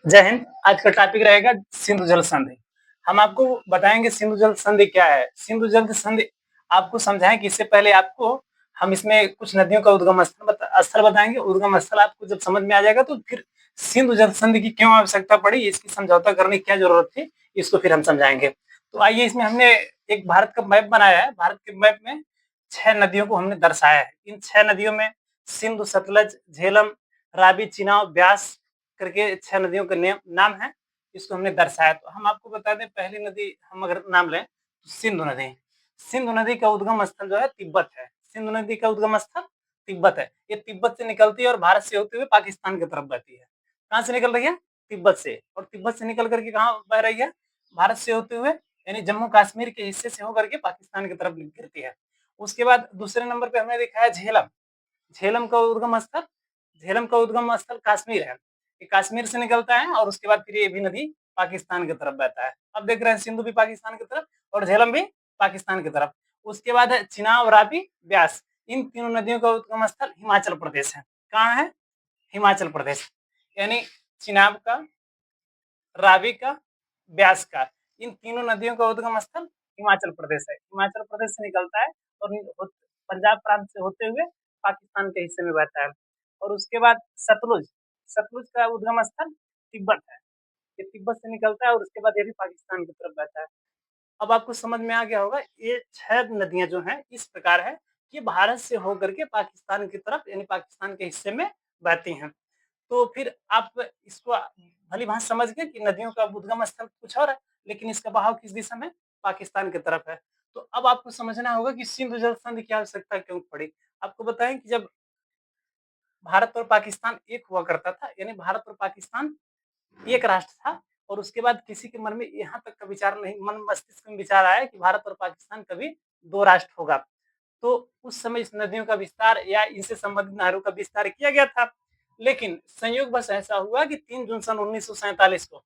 जय हिंद। आज का टॉपिक रहेगा सिंधु जल संधि। हम आपको बताएंगे सिंधु जल संधि क्या है। सिंधु जल संधि आपको समझाएं कि इससे पहले आपको हम इसमें कुछ नदियों का उद्गम स्थल बताएंगे। उद्गम स्थल आपको जब समझ में आ जाएगा तो फिर सिंधु जल संधि की क्यों आवश्यकता पड़ी, इसकी समझौता करने की क्या जरूरत थी, इसको फिर हम समझाएंगे। तो आइए, इसमें हमने एक भारत का मैप बनाया है। भारत के मैप में 6 नदियों को हमने दर्शाया है। इन 6 नदियों में सिंधु, सतलज, झेलम, रावी, चिनाब, ब्यास करके 6 नदियों के नाम है। इसको हमने दर्शाया। तो हम आपको बता दें, पहली नदी हम अगर नाम लें तो सिंधु नदी। सिंधु नदी का उद्गम स्थल जो है तिब्बत है। सिंधु नदी का उद्गम स्थल तिब्बत है। ये तिब्बत से निकलती है और भारत से होते हुए पाकिस्तान की तरफ बहती है। कहाँ से निकल रही है? तिब्बत से। और तिब्बत से निकल करके कहाँ बह रही है? भारत से होते हुए, यानी जम्मू कश्मीर के हिस्से से होकर के पाकिस्तान की तरफ गिरती है। उसके बाद दूसरे नंबर पे हमने देखा है झेलम। झेलम का उद्गम स्थल झेलम का उद्गम स्थल कश्मीर है। ये कश्मीर से निकलता है और उसके बाद फिर ये भी नदी पाकिस्तान की तरफ बहता है। अब देख रहे हैं, सिंधु भी पाकिस्तान की तरफ और झेलम भी पाकिस्तान की तरफ। उसके बाद है चिनाब, रावी, ब्यास। इन तीनों नदियों का उद्गम स्थल हिमाचल प्रदेश है। कहाँ है? हिमाचल प्रदेश। यानी चिनाब का, रावी का, ब्यास का, इन तीनों नदियों का उद्गम स्थल हिमाचल प्रदेश है। हिमाचल प्रदेश से निकलता है और पंजाब प्रांत से होते हुए पाकिस्तान के हिस्से में बहता है। और उसके बाद सतलुज। सतलुज का उद्गम स्थल तिब्बत है। ये तिब्बत से निकलता है और उसके बाद ये भी पाकिस्तान की तरफ बहता है। अब आपको समझ में आ गया होगा, ये 6 नदियां जो हैं इस प्रकार है कि भारत से होकर के पाकिस्तान की तरफ, यानी पाकिस्तान के हिस्से में बहती हैं। तो फिर आप इसको भली-भांति समझ गए कि नदियों का उद्गम स्थल कुछ और है, लेकिन इसका बहाव किस दिशा में? पाकिस्तान की तरफ है। तो अब आपको समझना होगा कि सिंधु जल संधि की आवश्यकता क्यों पड़ी। आपको बताएं कि जब भारत और पाकिस्तान एक हुआ करता था, यानी भारत और पाकिस्तान एक राष्ट्र था, और उसके बाद किसी के मन में यहाँ तक का विचार नहीं, मन मस्तिष्क में विचार आया कि भारत और पाकिस्तान कभी 2 राष्ट्र होगा। तो उस समय इस नदियों का विस्तार या इनसे संबंधित नहरों का विस्तार किया गया था। लेकिन संयोगवश ऐसा हुआ कि 3 जून सन 1947 को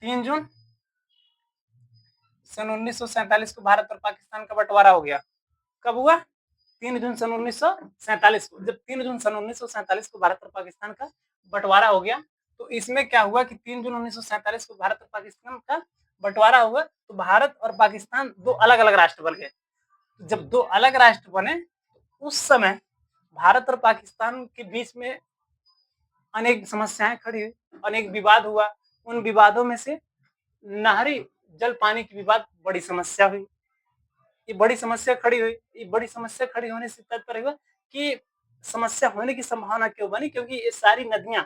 3 जून सन 1947 को भारत और पाकिस्तान का बंटवारा हो गया। कब हुआ? 3 जून सन 1947 को। जब 3 जून सन 1947 को भारत और पाकिस्तान का बंटवारा हो गया, तो इसमें क्या हुआ कि 3 जून 1947 को भारत और पाकिस्तान का बंटवारा हुआ, तो भारत और पाकिस्तान 2 अलग-अलग राष्ट्र बन गए। जब 2 अलग राष्ट्र बने, उस समय भारत और पाकिस्तान के बीच में अनेक समस्याएं खड़ी हुई, अनेक विवाद हुआ। उन विवादों में से नहरी जल पानी की विवाद बड़ी समस्या हुई। ये बड़ी समस्या खड़ी हुई। ये बड़ी समस्या खड़ी होने से तात्पर्य हुआ कि समस्या होने की संभावना क्यों बनी? क्योंकि ये सारी नदियां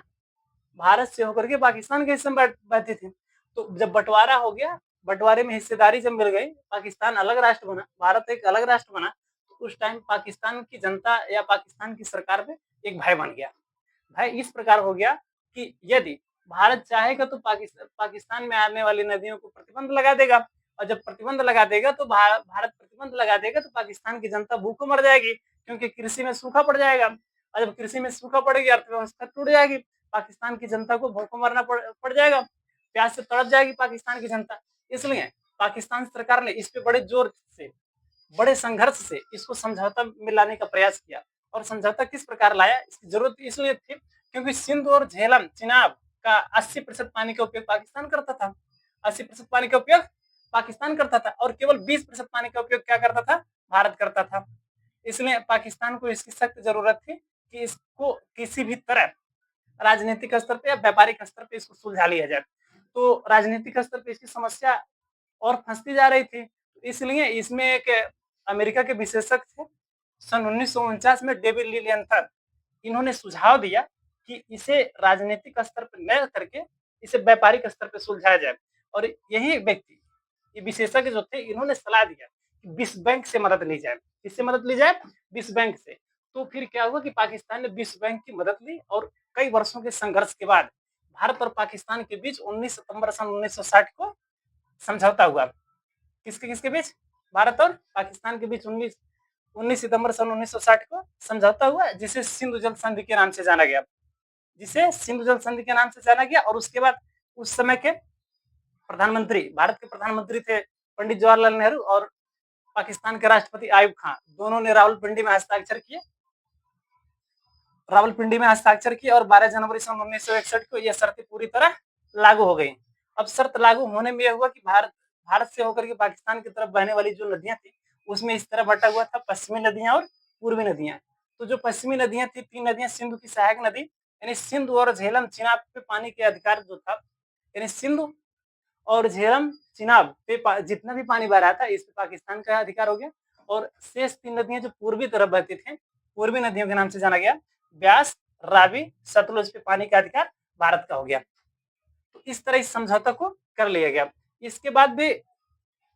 भारत से होकर के पाकिस्तान के हिस्से में बहती थी। तो जब बंटवारा हो गया, बंटवारे में हिस्सेदारी जब मिल गई, पाकिस्तान अलग राष्ट्र बना, भारत एक अलग राष्ट्र बना, तो उस टाइम पाकिस्तान की जनता या पाकिस्तान की सरकार में एक भय बन गया। भय इस प्रकार हो गया कि यदि भारत चाहेगा तो पाकिस्तान में आने वाली नदियों को प्रतिबंध लगा देगा, और जब प्रतिबंध लगा देगा तो भारत प्रतिबंध लगा देगा तो पाकिस्तान की जनता भूखों मर जाएगी, क्योंकि कृषि में सूखा पड़ जाएगा। और जब कृषि में सूखा पड़ेगी, अर्थव्यवस्था टूट जाएगी, पाकिस्तान की जनता को भूखों मरना पड़ जाएगा, प्यास से तड़प जाएगी पाकिस्तान की जनता। इसलिए पाकिस्तान सरकार ने इस पे बड़े जोर से, बड़े संघर्ष से इसको समझौता में लाने का प्रयास किया। और समझौता किस प्रकार लाया, इसकी जरूरत इसलिए थी क्योंकि सिंधु और झेलम, चिनाब का 80% पानी का उपयोग पाकिस्तान करता था। 80% पानी का उपयोग पाकिस्तान करता था और केवल 20% पानी का उपयोग क्या करता था? भारत करता था। इसलिए पाकिस्तान को इसकी सख्त जरूरत थी कि इसको किसी भी तरह राजनीतिक स्तर पे या व्यापारिक स्तर पे इसको सुलझा लिया जाए। तो राजनीतिक स्तर पे इसकी समस्या और फंसती जा रही थी। इसलिए इसमें एक अमेरिका के विशेषज्ञ थे, सन 1949 में डेविड लिलियंथर, इन्होंने सुझाव दिया कि इसे राजनीतिक स्तर पर न करके इसे व्यापारिक स्तर पर सुलझाया जाए। और यही व्यक्ति, ये विशेषज्ञ जो थे, इन्होंने सलाह दिया कि विश्व बैंक से मदद ली जाए। किससे मदद ली जाए? विश्व बैंक से। तो फिर क्या हुआ कि पाकिस्तान ने विश्व बैंक की मदद ली और कई वर्षों के संघर्ष के बाद भारत और पाकिस्तान के बीच 19 सितंबर सन 1960 को समझौता हुआ। किसके किसके बीच? भारत और पाकिस्तान के बीच 19 सितंबर सन 1960 को समझौता हुआ, जिसे सिंधु जल संधि के नाम से जाना गया। जिसे सिंधु जल संधि के नाम से जाना गया। और उसके बाद उस समय के प्रधानमंत्री, भारत के प्रधानमंत्री थे पंडित जवाहरलाल नेहरू, और पाकिस्तान के राष्ट्रपति आयुब खान, दोनों ने रावलपिंडी में हस्ताक्षर किए। रावलपिंडी में हस्ताक्षर किए और 12 जनवरी सन 1961 को यह शर्तें पूरी तरह लागू हो गई। अब शर्त लागू होने में यह हुआ कि भारत से होकर के पाकिस्तान की तरफ बहने वाली जो नदियां थी उसमें इस तरह बटा हुआ था पश्चिमी नदियां और पूर्वी नदियां। तो जो पश्चिमी नदियां थी, 3 नदियां, सिंधु की सहायक नदी यानी सिंधु और झेलम चिनाब पे पानी के अधिकार जो था, यानी सिंधु और झेलम चिनाब पे जितना भी पानी बह रहा था इस पे पाकिस्तान का अधिकार हो गया। और शेष 3 नदियां जो पूर्वी तरफ बहती थे, पूर्वी नदियों के नाम से जाना गया, ब्यास, रावी, सतलुज पे पानी का अधिकार भारत का हो गया। तो इस तरह इस समझौता को कर लिया गया। इसके बाद भी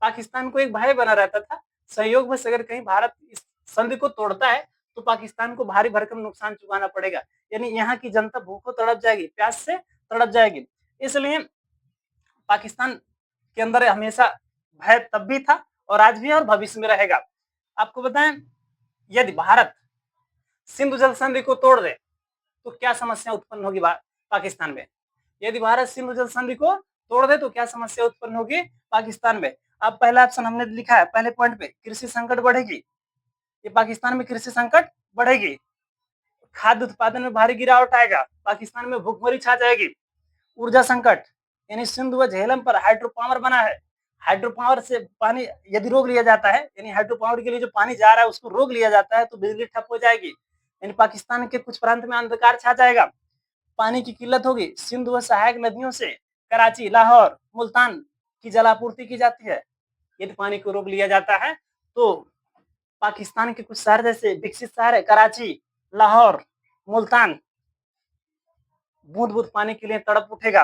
पाकिस्तान को एक भय बना रहता था, संयोगवश अगर कहीं भारत इस संधि को तोड़ता है तो पाकिस्तान को भारी भरकम नुकसान चुकाना पड़ेगा, यानी यहाँ की जनता भूखों तड़प जाएगी, प्यास से तड़प जाएगी। इसलिए पाकिस्तान के अंदर हमेशा भय तब भी था और आज भी है और भविष्य में रहेगा। आपको बताएं, यदि भारत सिंधु जल संधि को तोड़ दे तो क्या समस्या उत्पन्न होगी पाकिस्तान में? यदि भारत सिंधु जल संधि को तोड़ दे तो क्या समस्या उत्पन्न होगी पाकिस्तान में? अब पहला ऑप्शन हमने लिखा है पहले पॉइंट पे, कृषि संकट बढ़ेगी। ये पाकिस्तान में कृषि संकट बढ़ेगी, खाद्य उत्पादन में भारी गिरावट आएगा, पाकिस्तान में भूखमरी छा जाएगी, ऊर्जा संकट, यानी सिंधु व झेलम पर हाइड्रो पावर बना है, हाइड्रो पावर से पानी यदि रोक लिया जाता है, यानी हाइड्रो पावर के लिए जो पानी जा रहा है उसको रोक लिया जाता है तो बिजली ठप हो जाएगी, यानी पाकिस्तान के कुछ प्रांत में अंधकार छा जाएगा, पानी की किल्लत होगी, सिंधु व सहायक नदियों से कराची, लाहौर, मुल्तान की जलापूर्ति की जाती है। यदि पानी को रोक लिया जाता है तो पाकिस्तान के कुछ शहर जैसे विकसित शहर है कराची, लाहौर, मुल्तान, बूंद बूंद पानी के लिए तड़प उठेगा,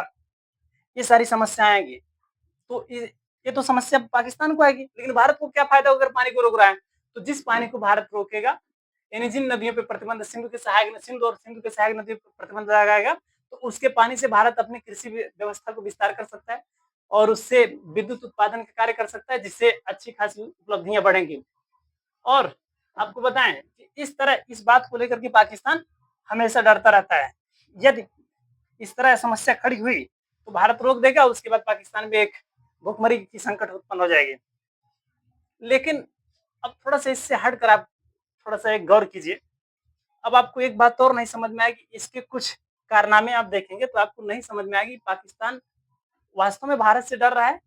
ये सारी समस्याएं आएंगी। तो ये तो समस्या पाकिस्तान को आएगी, लेकिन भारत को क्या फायदा अगर पानी को रोक रहा है? तो जिस पानी को भारत रोकेगा, यानी जिन नदियों पे प्रतिबंध, सिंधु और सिंधु के सहायक नदियों पर प्रतिबंध लगाएगा तो उसके पानी से भारत अपनी कृषि व्यवस्था को विस्तार कर सकता है और उससे विद्युत उत्पादन का कार्य कर सकता है, जिससे अच्छी खासी उपलब्धियां बढ़ेंगी। और आपको बताएं कि इस तरह इस बात को लेकर के पाकिस्तान हमेशा डरता रहता है, यदि इस तरह समस्या खड़ी हुई तो भारत रोक देगा, उसके बाद पाकिस्तान में एक भूखमरी की संकट उत्पन्न हो जाएगी। लेकिन अब थोड़ा सा इससे हटकर आप थोड़ा सा एक गौर कीजिए। अब आपको एक बात और नहीं समझ में आएगी, इसके कुछ कारनामे आप देखेंगे तो आपको नहीं समझ में आएगी पाकिस्तान वास्तव में भारत से डर रहा है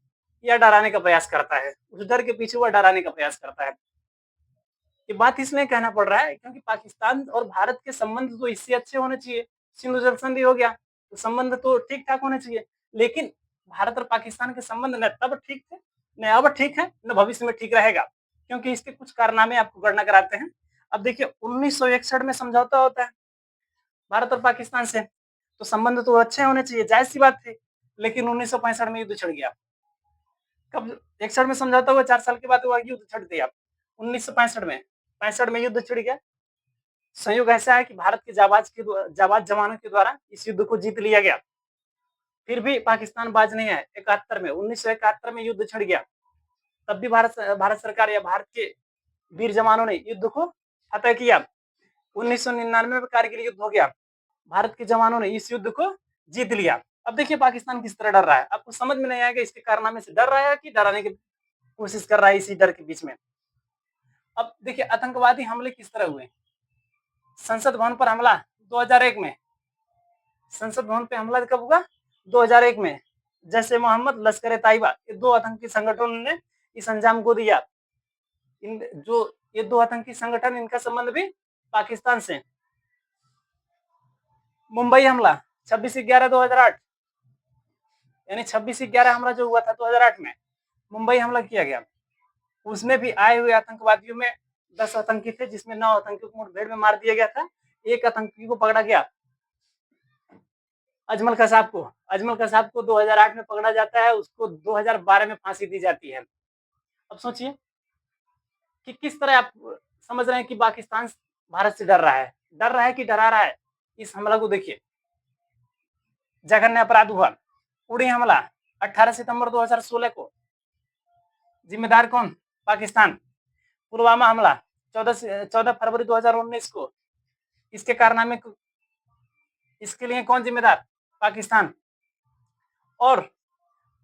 या डराने का प्रयास करता है। उस डर के पीछे वह डराने का प्रयास करता है। ये बात इसलिए कहना पड़ रहा है क्योंकि पाकिस्तान और भारत के संबंध तो इससे अच्छे होने चाहिए, सिंधु जल संधि हो गया तो संबंध तो ठीक ठाक होने चाहिए, लेकिन भारत और पाकिस्तान के संबंध न तब ठीक थे, न अब ठीक है, न भविष्य में ठीक रहेगा, क्योंकि इसके कुछ कारनामे आपको गणना कराते हैं। अब देखिए 1961 में समझौता होता है भारत और पाकिस्तान से, तो संबंध तो अच्छे होने चाहिए, जायज सी बात थी, लेकिन 1965 में युद्ध छिड़ गया। कब 61 में समझौता हुआ, 4 साल के बाद हुआ युद्ध छिड़ गया 1965 में, 65 में युद्ध छिड़ गया। संयोग ऐसा है कि भारत के जाबाज जवानों के द्वारा इस युद्ध को जीत लिया गया, फिर भी पाकिस्तान बाज नहीं आए। 71 में 1971 में युद्ध छिड़ गया, तब भी भारत सरकार या भारत के वीर जवानों ने युद्ध को फतह किया। 1999 में कारगिल युद्ध हो गया, भारत के जवानों ने इस युद्ध को जीत लिया। अब देखिए पाकिस्तान किस तरह डर रहा है, आपको समझ में नहीं आएगा इसके कारनामे से डर रहा है कि डराने की कोशिश कर रहा है इसी डर के बीच में। अब देखिए आतंकवादी हमले किस तरह हुए, संसद भवन पर हमला 2001 में, संसद भवन पे हमला कब हुआ? 2001 में। जैसे मोहम्मद, लश्कर ए तैयबा, ये 2 आतंकी संगठनों ने इस अंजाम को दिया। ये 2 आतंकी संगठन, इनका संबंध भी पाकिस्तान से। मुंबई हमला 26/11/2008, यानी 26/11 हमला जो हुआ था 2008 में, मुंबई हमला किया गया। उसमें भी आए हुए आतंकवादियों में 10 आतंकी थे, जिसमें 9 आतंकियों को मुठभेड़ में मार दिया गया था, 1 आतंकी को पकड़ा गया, अजमल कसाब को 2008 में पकड़ा जाता है, उसको 2012 में फांसी दी जाती है। अब सोचिए कि किस तरह आप समझ रहे हैं कि पाकिस्तान भारत से डर रहा है कि डरा रहा है? इस हमला को देखिए, जघन्य अपराध हुआ, उड़ी हमला 18 सितंबर 2016 को, जिम्मेदार कौन? पाकिस्तान। पुलवामा हमला 14 फरवरी 2019 को, इसके कारनामे इसके लिए कौन जिम्मेदार? पाकिस्तान। और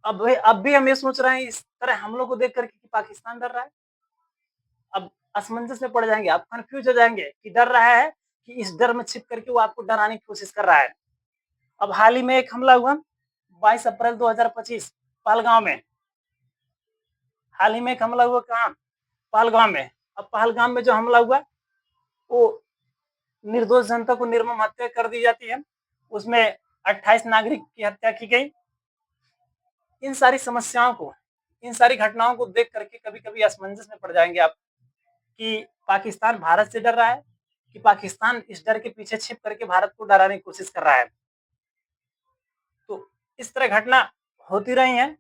अब भी हम ये सोच रहे हैं इस तरह हमलों को देख करके कि पाकिस्तान डर रहा है। अब असमंजस में पड़ जाएंगे, आप कंफ्यूज हो जाएंगे कि डर रहा है कि इस डर में छिप करके वो आपको डराने की कोशिश कर रहा है। अब हाल ही में एक हमला हुआ 22 अप्रैल 2025 पहलगाँव में। हाल ही में एक हमला हुआ कहाँ? पहलगाँव में। अब पहलगाम में जो हमला हुआ वो निर्दोष जनता को निर्मम हत्या कर दी जाती है। उसमें 28 नागरिक की हत्या की गई। इन सारी समस्याओं को, इन सारी घटनाओं को देख करके कभी-कभी असमंजस में पड़ जाएंगे आप कि पाकिस्तान भारत से डर रहा है कि पाकिस्तान इस डर के पीछे छिप करके भारत को डराने की कोशिश कर रहा है। तो इस तरह घटना होती रही हैं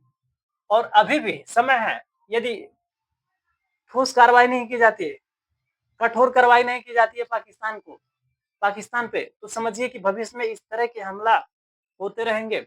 और अभी भी समय है, यदि ठोस कार्रवाई नहीं की जाती है, कठोर कार्रवाई नहीं की जाती है पाकिस्तान पे, तो समझिए कि भविष्य में इस तरह के हमला होते रहेंगे